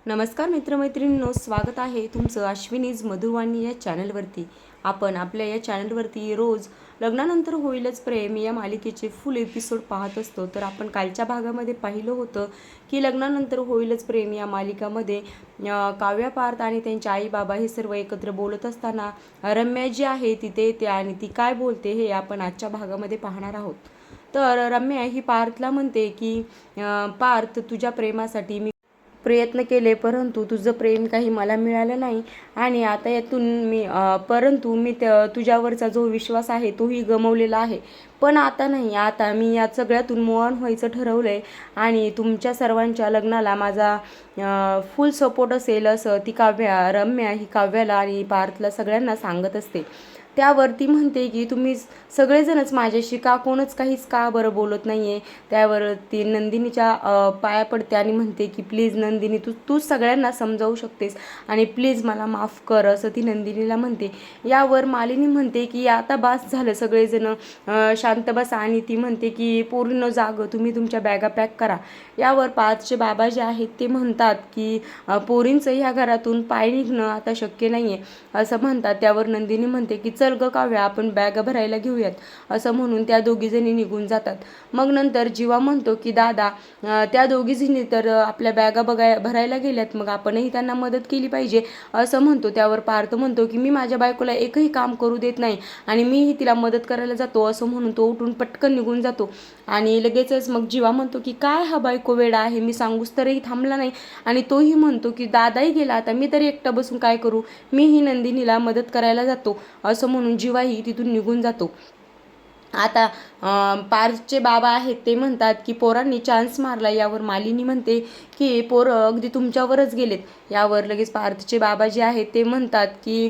नमस्कार मित्रमैत्रिणींनो, स्वागत आहे तुमचं अश्विनीज मधुरवाणी या चॅनलवरती. आपण आपल्या या चॅनलवरती रोज लग्नानंतर होईलच प्रेम या मालिकेचे फुल एपिसोड पाहत असतो. तर आपण कालच्या भागामध्ये पाहिलं होतं की लग्नानंतर होईलच प्रेम या मालिकामध्ये काव्या, पार्थ आणि त्यांचे आई बाबा हे सर्व एकत्र बोलत असताना रम्या जी आहे तिथे येते आणि ती काय बोलते हे आपण आजच्या भागामध्ये पाहणार आहोत. तर रम्या ही पार्थला म्हणते की पार्थ, तुझ्या प्रेमासाठी मी प्रयत्न केले, परंतु तुझं प्रेम काही मला मिळालं नाही आणि आता यातून परंतु मी तुझ्यावरचा जो विश्वास आहे तोही गमावलेला आहे. पण आता नाही, आता मी या सगळ्यातून मूव ऑन व्हायचं ठरवलं आहे आणि तुमच्या सर्वांच्या लग्नाला माझा फुल सपोर्ट असेल असं ती रम्या ही काव्याला आणि पार्थला सगळ्यांना सांगत असते. त्यावरती म्हणते की तुम्ही सगळेजणच माझ्याशी कोणच काहीच बरं बोलत नाही आहे. त्यावर ती नंदिनीच्या पाया पडते आणि म्हणते की प्लीज नंदिनी, तू सगळ्यांना समजावू शकतेस आणि प्लीज मला माफ कर, असं ती नंदिनीला म्हणते. यावर मालिनी म्हणते की आता बास झालं, सगळेजण शांत बसा आणि ती म्हणते की पोरींनो जाग, तुम्ही तुमच्या बॅगा पॅक करा. यावर पार्थचे बाबा जे आहेत ते म्हणतात की पोरींचं ह्या घरातून पाय निघणं आता शक्य नाही आहे असं म्हणतात. त्यावर नंदिनी म्हणते की चल ग काव्या, आपण बॅग भरायला घेऊयात, असं म्हणून त्या दोघीजणी निघून जातात. मग नंतर जीवा म्हणतो की दादा, त्या दोघीजणी तर आपल्या बॅगा भरायला गेल्यात, मग आपणही त्यांना मदत केली पाहिजे असं म्हणतो. त्यावर पार्थ म्हणतो की मी माझ्या बायकोला एकही काम करू देत नाही आणि मीही तिला मदत करायला जातो, असं म्हणून तो उठून पटकन निघून जातो. आणि लगेचच मग जीवा म्हणतो की काय हा बायको वेडा आहे, मी सांगूस तरही थांबला नाही. आणि तोही म्हणतो की दादाही गेला, आता मी तरी एकटा बसून काय करू, मीही नंदिनीला मदत करायला जातो, असं म्हणून जीवाही तिथून निघून जातो. आता पार्थचे बाबा आहेत ते म्हणतात की पोरांनी चान्स मारला. यावर मालिनी म्हणते की पोरं अगदी तुमच्यावरच गेलेत. यावर लगेच पार्थचे बाबा जे आहेत ते म्हणतात की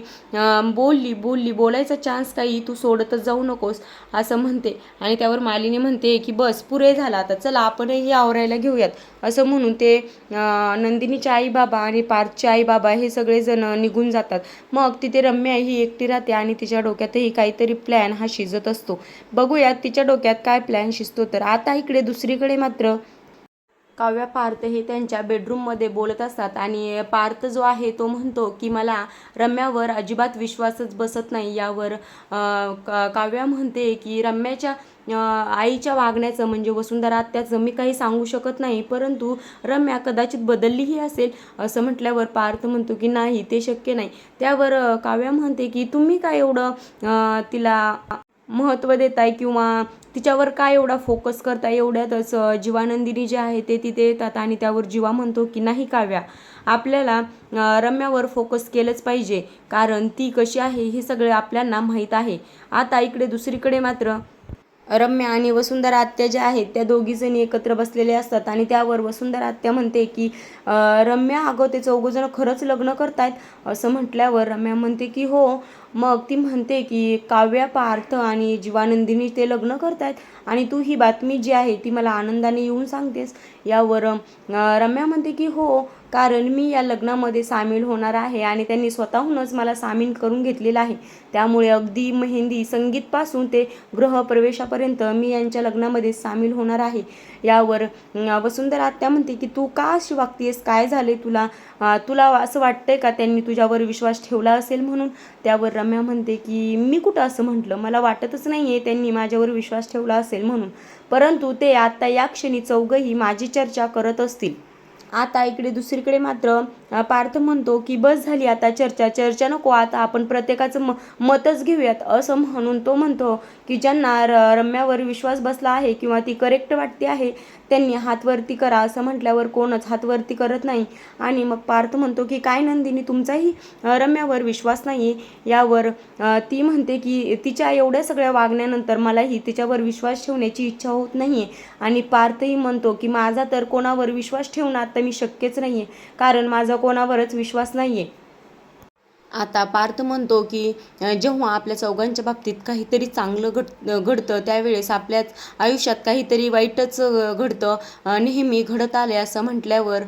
बोलायचा चान्स काही तू सोडतच जाऊ नकोस, असं म्हणते. आणि त्यावर मालिनी म्हणते की बस पुरे झाला, आता चला आपणही आवरायला घेऊयात, असं म्हणून ते नंदिनीचे आई बाबा आणि पार्थचे आई बाबा हे सगळेजण निघून जातात. मग तिथे रम्या ही एकटी राहते आणि तिच्या डोक्यातही काहीतरी प्लॅन हा शिजत असतो. बघूयात तिच्या डोक्यात काय प्लॅन शिजतो. तर आता इकडे दुसरीकडे मात्र काव्या, पार्थ हे त्यांच्या बेडरूममध्ये बोलत असतात आणि पार्थ जो आहे तो म्हणतो की मला रम्यावर अजिबात विश्वासच बसत नाही. यावर काव्या म्हणते की रम्याच्या आईच्या वागण्याचं म्हणजे वसुंधरा आत्याचं मी काही सांगू शकत नाही, परंतु रम्या कदाचित बदललीही असेल, असं म्हटल्यावर पार्थ म्हणतो की नाही, ते शक्य नाही. त्यावर काव्या म्हणते की तुम्ही काय एवढं तिला महत्त्व देताय किंवा तिच्यावर काय एवढा फोकस करताय. एवढ्यातच जीवानंदिनी जे आहे ते तिथे येतात आणि त्यावर जीवा म्हणतो की नाही काव्या, आपल्याला रम्यावर फोकस केलंच पाहिजे, कारण ती कशी आहे हे सगळे आपल्याला माहीत आहे. आता इकडे दुसरीकडे मात्र रम्या आणि वसुंधरा आत्या ज्या आहेत त्या दोघीजणी एकत्र बसलेले असतात आणि त्यावर वसुंधरा आत्या म्हणते की रम्या, अगं ते चौघजण खरंच लग्न करतायत, असं म्हटल्यावर रम्या म्हणते की हो. मग ती म्हणते की काव्या, पार्थ आणि जीवानंदिनी ते लग्न करतायत आणि तू ही बातमी जी आहे ती मला आनंदाने येऊन सांगतेस. यावर रम्या म्हणते की हो, कारण मी या लग्नामध्ये सामील होणार आहे आणि त्यांनी स्वतःहूनच मला सामील करून घेतलेलं आहे. त्यामुळे अगदी मेहंदी संगीतपासून ते गृहप्रवेशापर्यंत मी यांच्या लग्नामध्ये सामील होणार आहे. यावर वसुंधरा आत्या म्हणते की तू का अशी वागतेस, काय झाले तुला, तुला असं वाटतंय का त्यांनी तुझ्यावर विश्वास ठेवला असेल म्हणून. त्यावर रम्या म्हणते की मी कुठं असं म्हटलं, मला वाटतच नाही आहे त्यांनी माझ्यावर विश्वास ठेवला असेल म्हणून, परंतु ते आता या क्षणी चौघंही माझी चर्चा करत असतील. आता इकडे दुसरीकडे मात्र पार्थ म्हणतो की बस झाली आता चर्चा नको, आता आपण प्रत्येकाचं मतच घेऊयात, असं म्हणून तो म्हणतो की ज्यांना रम्यावर विश्वास बसला आहे किंवा ती करेक्ट वाटते आहे त्यांनी हात वरती करा, असं म्हटल्यावर कोणच हात वरती करत नाही. आणि मग पार्थ म्हणतो की काय नंदिनी, तुमचाही रम्यावर विश्वास नाही आहे. यावर ती म्हणते की तिच्या एवढ्या सगळ्या वागण्यानंतर मलाही तिच्यावर विश्वास ठेवण्याची इच्छा होत नाही आहे. आणि पार्थही म्हणतो की माझा तर कोणावर विश्वास ठेवणं आता मी शक्यच नाही आहे, कारण माझा कोणावरच विश्वास नाही आहे. आता पार्थ म्हणतो की जेव्हा आपल्या चौघांच्या बाबतीत काहीतरी चांगलं घडतं त्यावेळेस आपल्याच आयुष्यात काहीतरी वाईटच घडतं, नेहमी घडत आले, असं म्हटल्यावर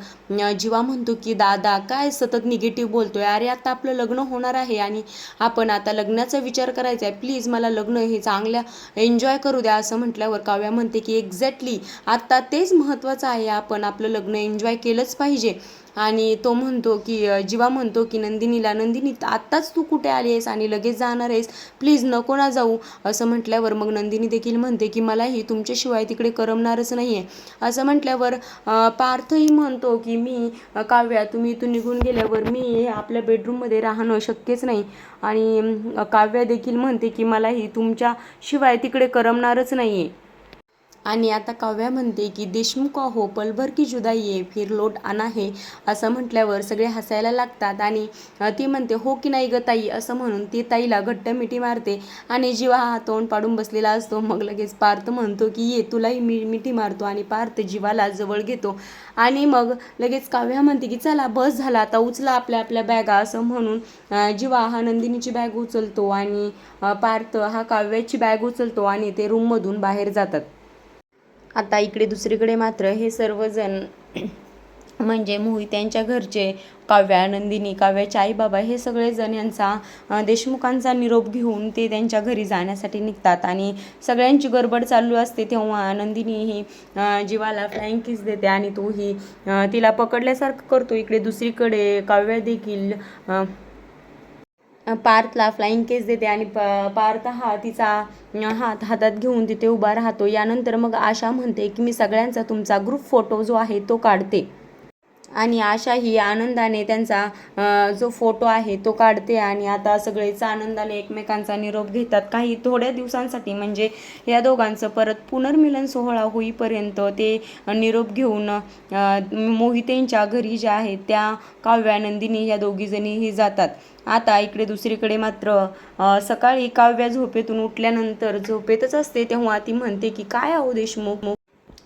जीवा म्हणतो की दादा काय सतत निगेटिव्ह बोलतोय, अरे आता आपलं लग्न होणार आहे आणि आपण आता लग्नाचा विचार करायचा आहे, प्लीज मला लग्न हे चांगल्या एन्जॉय करू द्या, असं म्हटल्यावर काव्या म्हणते की एक्झॅक्टली आता तेच महत्त्वाचं आहे, आपण आपलं लग्न एन्जॉय केलंच पाहिजे. आणि तो म्हणतो की जीवा म्हणतो की नंदिनीला, नंदिनी आत्ताच तू कुठे आली आहेस आणि लगेच जाणार आहेस, प्लीज नको ना जाऊ. असं म्हटल्यावर मग नंदिनी देखील म्हणते की मलाही तुमच्याशिवाय तिकडे करमणारच नाही आहे. असं म्हटल्यावर पार्थही म्हणतो की मी काव्या, तुम्ही इथून निघून गेल्यावर मी आपल्या बेडरूममध्ये राहणं शक्यच नाही. आणि काव्या देखील म्हणते की मलाही तुमच्याशिवाय तिकडे करमणारच नाही आहे. आणि आता काव्या म्हणते की देशमुख हो पल भर की जुदाई आहे फिर लोट आना है. असं म्हटल्यावर सगळे हसायला लागतात आणि ती म्हणते हो की नाही ग ताई, असं म्हणून ती ताईला घट्ट मिठी मारते. आणि जीवा हा तोंड पाडून बसलेला असतो. मग लगेच पार्थ म्हणतो की ये तुलाही मिठी मारतो आणि पार्थ जीवाला जवळ घेतो. आणि मग लगेच काव्या म्हणते की चला बस झाला आता, उचला आपल्या आपल्या बॅगा. असं म्हणून जीवा हा नंदिनीची बॅग उचलतो आणि पार्थ हा काव्याची बॅग उचलतो आणि ते रूममधून बाहेर जातात. आता इकडे दुसरीकडे मात्र हे सर्वजण म्हणजे मोहित यांच्या घरचे, काव्या, नंदिनी, काव्याचे आई बाबा हे सगळेजण यांचा देशमुखांचा निरोप घेऊन ते त्यांच्या घरी जाण्यासाठी निघतात. आणि सगळ्यांची गडबड चालू असते तेव्हा नंदिनी ही जीवाला फ्लाइंग किस देते आणि तोही तिला पकडल्यासारखं करतो. इकडे दुसरीकडे काव्या देखील पार्थला फ्लाइंग केस देते आणि पार्थ हा तिचा हात हातात घेऊन तिथे उभा राहतो. यानंतर मग आशा म्हणते की मी सगळ्यांचा तुमचा ग्रुप फोटो जो आहे तो काढते. आणि आशा ही आनंदाने त्यांचा जो फोटो आहे तो काढते. आणि आता सगळेच आनंदाने एकमेकांचा निरोप घेतात. काही थोड्या दिवसांसाठी म्हणजे या दोघांचं परत पुनर्मिलन सोहळा होईपर्यंत ते निरोप घेऊन मोहितेंच्या घरी ज्या आहेत त्या काव्या, नंदिनी या दोघीजणीही जातात. आता इकडे दुसरीकडे मात्र सकाळी काव्या झोपेतून उठल्यानंतर झोपेतच असते तेव्हा ती म्हणते की काय आहो देशमुख,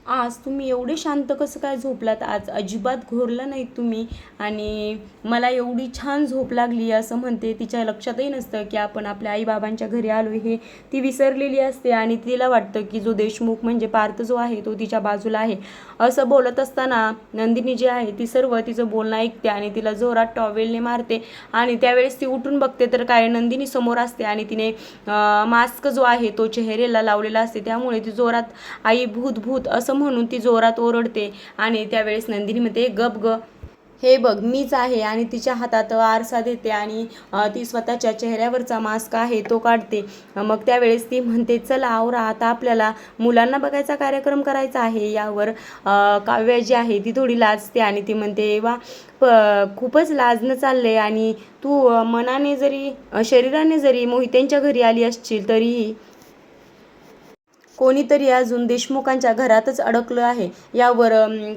आज तुम्ही एवढे शांत कसं काय झोपलात, आज अजिबात घोरला नाहीत तुम्ही आणि मला एवढी छान झोप लागली. असं म्हणते. तिच्या लक्षातही नसतं की आपण आपल्या आईबाबांच्या घरी आलो हे ती विसरलेली असते आणि तिला वाटतं की जो देशमुख म्हणजे पार्थ जो आहे तो तिच्या बाजूला आहे. असं बोलत असताना नंदिनी जी आहे ती सर्व तिचं बोलणं ऐकते आणि तिला जोरात टॉवेलने मारते. आणि त्यावेळेस ती उठून बघते तर काय नंदिनी समोर असते आणि तिने मास्क जो आहे तो चेहऱ्याला लावलेला असते. त्यामुळे ती जोरात आई भूत भूत असं म्हणून ती जोरात ओरडते. आणि त्यावेळेस नंदिनी म्हणते गप ग, हे बघ मीच आहे. आणि तिच्या हातात आरसा देते आणि ती स्वतःच्या चेहऱ्यावरचा मास्क आहे तो काढते. मग त्यावेळेस ती म्हणते चला आवरा, आता आपल्याला मुलांना बघायचा कार्यक्रम करायचा आहे. यावर काव्या जी आहे ती थोडी लाजते आणि ती म्हणते वा खूपच लाजणं चाललंय आणि तू मनाने जरी शरीराने जरी मोहितेंच्या घरी आली असशील तरीही कोणीतरी अजून देशमुखांच्या घरातच अडकलं आहे. यावर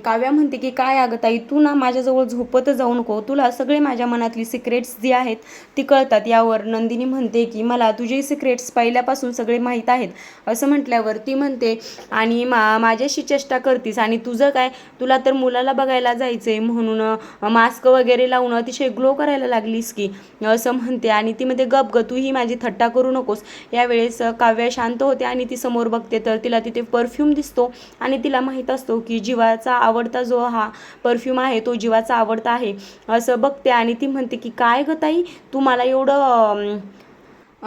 काव्या म्हणते की काय अगं ताई, तू ना माझ्याजवळ झोपत जाऊ नको, तुला सगळे माझ्या मनातली सिक्रेट्स जी आहेत ती कळतात. यावर नंदिनी म्हणते की मला तुझे सिक्रेट्स पहिल्यापासून सगळे माहीत आहेत. असं म्हटल्यावर ती म्हणते आणि माझ्याशी चेष्टा करतीस आणि तुझं काय, तुला तर मुलाला बघायला जायचंय म्हणून मास्क वगैरे लावून अतिशय ग्लो करायला लागलीस की, असं म्हणते. आणि ती म्हणते गप ग, तू ही माझी थट्टा करू नकोस. यावेळेस काव्या शांत होते आणि ती समोर बघते तर तिला तिथे परफ्यूम दिसतो आणि तिला माहीत असतो की जीवाचा आवडता जो हा परफ्यूम आहे तो जीवाचा आवडता आहे. असं बघते आणि ती म्हणते की काय ग ताई, तू मला एवढं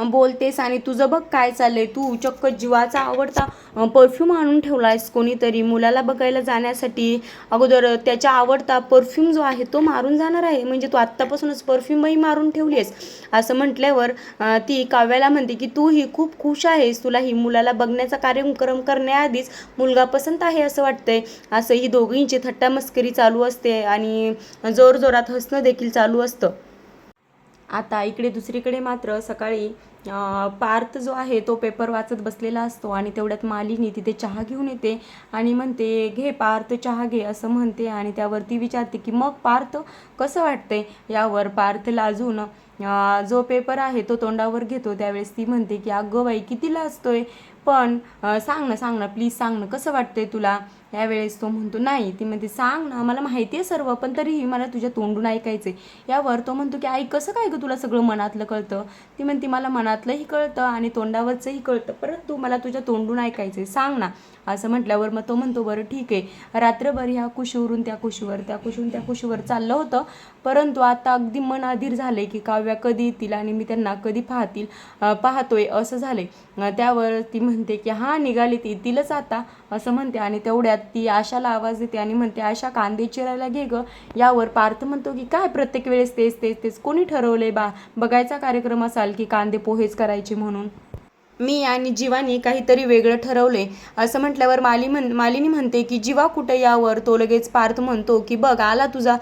बोलतेस आणि तुझं बघ काय चाललंय, तू चक्क जीवाचा आवडता परफ्यूम आणून ठेवलायस कोणीतरी मुलाला बघायला जाण्यासाठी. अगोदर त्याचा आवडता परफ्यूम जो आहे तो मारून जाणार आहे, म्हणजे तू आत्तापासूनच परफ्यूमही मारून ठेवली आहेस. असं म्हटल्यावर ती काव्याला म्हणते की तू ही खूप खुश आहेस, तुला ही मुलाला बघण्याचा कार्यक्रम करण्याआधीच मुलगा पसंत आहे असं वाटतंय. असं ही दोघींची थट्टा मस्करी चालू असते आणि जोरजोरात हसणं देखील चालू असतं. आता इकडे दुसरीकडे मात्र सकाळी पार्थ जो आहे तो पेपर वाचत बसलेला असतो आणि तेवढ्यात मालिनी तिथे चहा घेऊन येते आणि म्हणते घे पार्थ चहा घे असं म्हणते. आणि त्यावरती विचारते की मग पार्थ कसं वाटतंय. यावर पार्थ लाजून जो पेपर आहे तो तोंडावर घेतो. त्यावेळेस ती म्हणते की अगं बाई किती लाजतोय, पण सांग ना प्लीज सांग ना कसं वाटतंय तुला. यावेळेस तो म्हणतो नाही, ती म्हणते सांग ना, मला माहिती आहे सर्व पण तरीही मला तुझ्या तोंडून ऐकायचं आहे. यावर तो म्हणतो की आई कसं काय गं तुला सगळं मनातलं कळतं. ती म्हणते मला मनातलंही कळतं आणि तोंडावरचंही कळतं, परंतु मला तुझ्या तोंडून ऐकायचं आहे, सांग ना. असं म्हटल्यावर मग तो म्हणतो बरं ठीक आहे. रात्रभर ह्या कुशीवरून त्या कुशीवर, त्या कुशीवरून त्या कुशीवर चाललं होतं, परंतु आता अगदी मन अधीर झाले की काव्या कधी येतील आणि मी त्यांना कधी पाहतोय असं झाले. त्यावर ती म्हणते की हां निघाली ती येतीलच आता असं म्हणते. आणि तेवढ्यात ती आशाला आवाज देते आणि म्हणते आशा कांदे चिरायला घे गं. यावर पार्थ म्हणतो की काय प्रत्येक वेळेस तेच तेच तेच, कोणी ठरवलंय बघायचा कार्यक्रम असाल की कांदे पोहेच करायचे म्हणून? मी आणि जीवानी काहीतरी वेगळं ठरवले असं म्हटल्यावर मालिनी म्हणते की जीवा कुठे? यावर तो लगेच पार्थ म्हणतो की बघ आला तुझा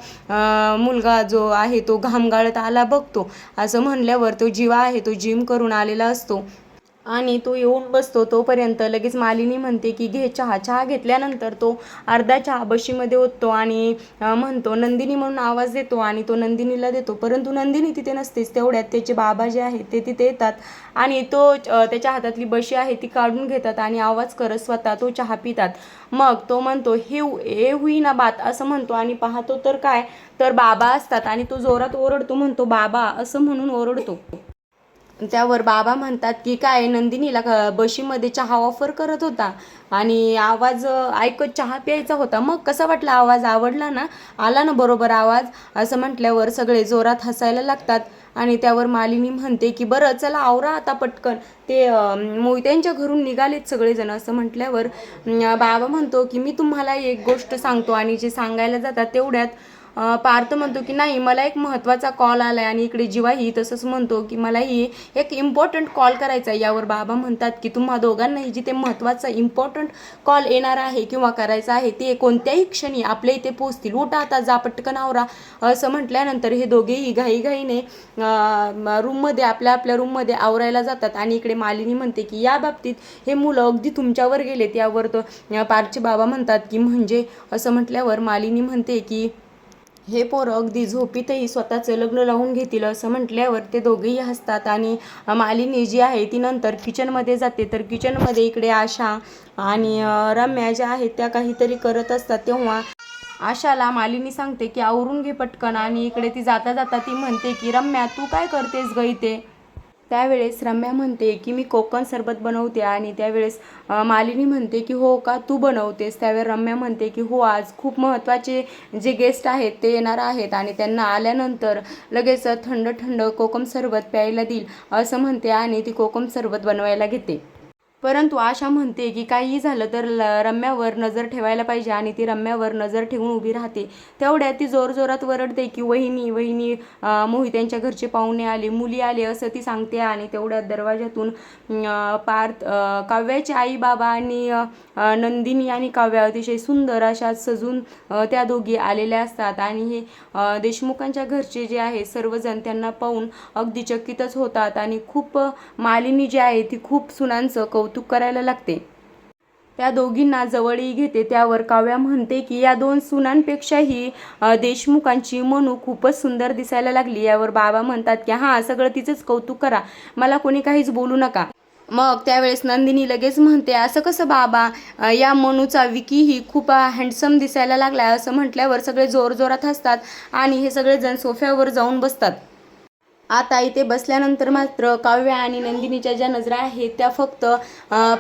मुलगा जो आहे तो घाम गाळत आला बघतो. असं म्हणल्यावर तो जीवा आहे तो जिम करून आलेला असतो आणि तो येऊन बसतो. तोपर्यंत लगेच मालिनी म्हणते की घे चहा. चहा घेतल्यानंतर तो अर्धा चहा बशीमध्ये ओततो आणि म्हणतो नंदिनी म्हणून आवाज देतो आणि तो नंदिनीला देतो, परंतु नंदिनी तिथे नसतेच. तेवढ्यात त्याचे बाबा जे आहेत ते तिथे येतात आणि त्याच्या हातातली बशी आहे ती काढून घेतात आणि आवाज करत स्वतः तो चहा पितात. मग तो म्हणतो हे हुई बात असं म्हणतो आणि पाहतो तर काय, तर बाबा असतात आणि तो जोरात ओरडतो, म्हणतो बाबा असं म्हणून ओरडतो. त्यावर बाबा म्हणतात की काय नंदिनीला बशीमध्ये चहा ऑफर करत होता आणि आवाज ऐकत चहा प्यायचा होता, मग कसा वाटला आवाज? आवडला ना? आला ना बरोबर आवाज? असं म्हटल्यावर सगळे जोरात हसायला लागतात. आणि त्यावर मालिनी म्हणते की बरं चला आवरा आता पटकन, ते मोहित्यांच्या घरून निघालेत सगळेजण. असं म्हटल्यावर बाबा म्हणतो की मी तुम्हाला एक गोष्ट सांगतो आणि जे सांगायला जातात तेवढ्यात पार्थ म्हणतो की नाही मला एक महत्त्वाचा कॉल आला आहे. आणि इकडे जीवाही तसंच म्हणतो की मलाही एक इम्पॉर्टंट कॉल करायचा आहे. यावर बाबा म्हणतात की तुम्हा दोघांनाही जिथे महत्त्वाचा इम्पॉर्टंट कॉल येणार आहे किंवा करायचा आहे ते कोणत्याही क्षणी आपल्या इथे पोहोचतील, उठा आता जा पटकन आवरा. असं म्हटल्यानंतर हे दोघेही घाईघाईने रूममध्ये आपल्या रूममध्ये आवरायला जातात. आणि इकडे मालिनी म्हणते की या बाबतीत हे मुलं अगदी तुमच्यावर गेलेत. यावर तो पार्थचे बाबा म्हणतात की म्हणजे? असं म्हटल्यावर मालिनी म्हणते की हे पोरं अगदी झोपीतही स्वतःचं लग्न लावून घेतील. असं म्हटल्यावर ते दोघेही हसतात. आणि मालिनी जी आहे ती नंतर किचनमध्ये जाते, तर किचनमध्ये इकडे आशा आणि रम्या ज्या आहेत त्या काहीतरी करत असतात. तेव्हा आशाला मालिनी सांगते की आवरून घे पटकन आणि इकडे ती जाता जाता ती म्हणते की रम्या तू काय करतेस ग इथे? त्यावेळेस रम्या म्हणते की मी कोकम सरबत बनवते आणि त्यावेळेस मालिनी म्हणते की हो का तू बनवतेस? त्यावेळेस रम्या म्हणते की हो आज खूप महत्त्वाचे जे गेस्ट आहेत ते येणार आहेत आणि त्यांना आल्यानंतर लगेच थंड थंड कोकम सरबत प्यायला देईल असं म्हणते आणि ती कोकम सरबत बनवायला घेते. परंतु आशा म्हणते की काहीही झालं तर रम्यावर नजर ठेवायला पाहिजे आणि ती रम्यावर नजर ठेवून उभी राहते. तेवढ्यात ती जोरजोरात वरडते की वहिनी वहिनी मोहित्यांच्या घरचे पाहुणे आले, मुली आले असं ती सांगते. आणि तेवढ्यात दरवाजातून काव्याचे आई बाबा आणि नंदिनी आणि काव्या अतिशय सुंदर अशा सजून त्या दोघी आलेल्या असतात. आणि हे देशमुखांच्या घरचे जे आहे सर्वजण त्यांना पाहून अगदी चकितच होतात आणि खूप मालिनी जी आहे ती खूप सुनांचं कौतुक करायला लागते. त्या दोघींना जवळही घेते. त्यावर काव्या म्हणते की या दोन सुनांपेक्षाही देशमुखांची मनू खूपच सुंदर दिसायला लागली. यावर बाबा म्हणतात की हां सगळं तिचंच कौतुक करा, मला कोणी काहीच बोलू नका. मग त्यावेळेस नंदिनी लगेच म्हणते असं कसं बाबा, या मनूचा विकीही खूप हँडसम दिसायला लागला. असं म्हटल्यावर सगळे जोरजोरात हसतात आणि हे सगळेजण सोफ्यावर जाऊन बसतात. आता इथे बसल्यानंतर मात्र काव्या आणि नंदिनीच्या ज्या नजरा आहेत त्या फक्त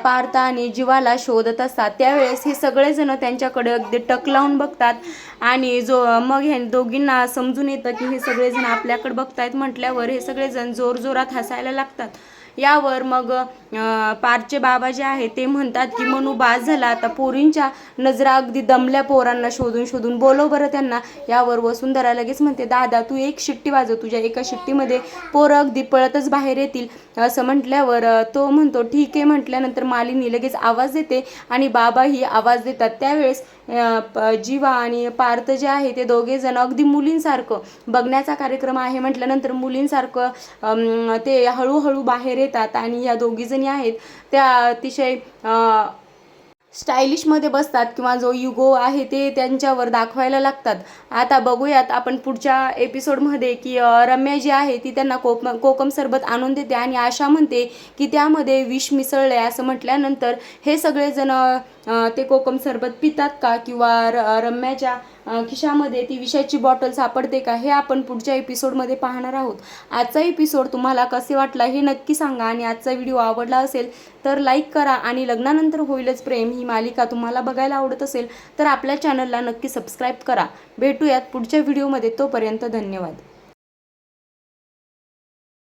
पार्थ आणि जीवाला शोधत असतात. त्यावेळेस हे सगळेजण त्यांच्याकडे अगदी टक लावून बघतात आणि मग हे दोघींना समजून येतं की हे सगळेजण आपल्याकडे बघतायत. म्हटल्यावर हे सगळेजण जोरजोरात हसायला लागतात. यावर मग पार्थचे बाबा जे आहे ते म्हणतात की मनू बास झाला आता, पोरींच्या नजरा अगदी दमल्या पोरांना शोधून शोधून, बोलव बरं त्यांना. यावर वसुंधरा लगेच म्हणते दादा तू एक शिट्टी वाजव, तुझ्या एका शिट्टीमध्ये पोरं अगदी पळतच बाहेर येतील. असं म्हटल्यावर तो म्हणतो ठीक आहे. म्हटल्यानंतर मालिनी लगेच आवाज देते आणि बाबाही आवाज देतात. त्यावेळेस जीवा आणि पार्थ जे आहे ते दोघे जण अगदी मुलींसारखं, बघण्याचा कार्यक्रम आहे म्हटल्यानंतर मुलींसारखं ते हळूहळू बाहेर येतात. आणि ह्या दोघी जणी आहेत त्या अतिशय स्टायलिशमध्ये बसतात किंवा जो युगो आहे ते त्यांच्यावर दाखवायला लागतात. आता बघूयात आपण पुढच्या एपिसोडमध्ये की रम्या जी आहे ती त्यांना कोकम सरबत आणून देते आणि आशा म्हणते की त्यामध्ये विष मिसळले. असं म्हटल्यानंतर हे सगळेजण ते कोकम सरबत पितात का, किंवा रम्याच्या खिशामध्ये ती विषाची बॉटल सापडते का, हे आपण पुढच्या एपिसोडमध्ये पाहणार आहोत. आजचा एपिसोड तुम्हाला कसे वाटला हे नक्की सांगा आणि आजचा व्हिडिओ आवडला असेल तर लाईक करा आणि लग्नानंतर होईलच प्रेम ही मालिका तुम्हाला बघायला आवडत असेल तर आपल्या चॅनलला नक्की सबस्क्राईब करा. भेटूयात पुढच्या व्हिडिओमध्ये. तोपर्यंत धन्यवाद.